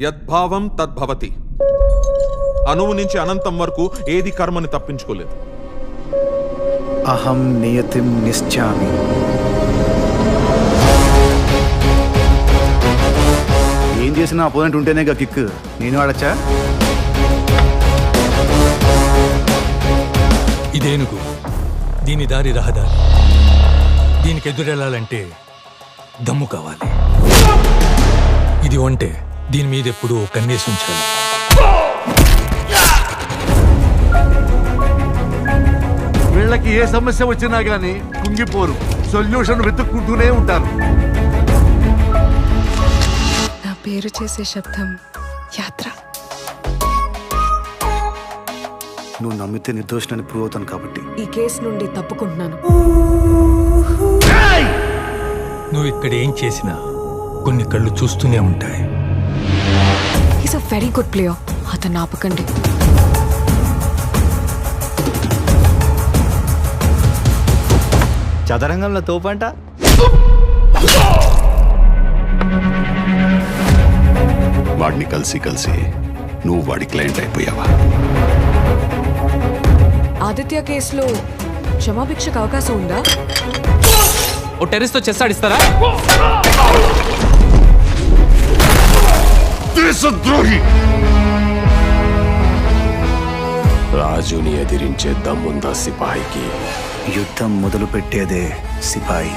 యద్భావం తద్భవతి. అణువు నుంచి అనంతం వరకు ఏది కర్మని తప్పించుకోలేదు. అహం నియతిం నిశ్చామి. ఏం చేసినా అపోనెంట్ ఉంటేనే గా కిక్. నేను ఆడచ్చా? ఇదేనుగు, దీని దారి రహదారి. దీనికి ఎదురెళ్ళాలంటే దమ్ము కావాలి. ఇది ఒంటే, దీని మీద ఎప్పుడు కన్నేసి ఉంచాలి. వీళ్ళకి ఏ సమస్య వచ్చినా గానీ కుంగిపోరు, సొల్యూషన్ వెతుక్కుంటూనే ఉంటారు. నా పేరు చేసే శబ్దం యాత్ర. నువ్వు నమ్మితే నిర్దోషణని ప్రూవ్ అవుతాను కాబట్టి. ఈ కేసు నుండి తప్పుకుంటున్నాను. నువ్వు ఇక్కడ ఏం చేసినా కొన్ని కళ్ళు చూస్తూనే ఉంటాయి. Is a very good player. అతను ఆపకండి. చదరంగంలో తోపంట. వాడిని కలిసి కలిసి నువ్వు వాడి క్లయింట్ అయిపోయావా? ఆదిత్య కేసులో క్షమాభిక్షకు అవకాశం ఉందా? ఓ టెర్రస్ తో చెస్ ఆడిస్తారా? దేశద్రోహి! రాజుని ఎదిరించే దమ్ముందా సిపాయికి? యుద్ధం మొదలు పెట్టేదే సిపాయి.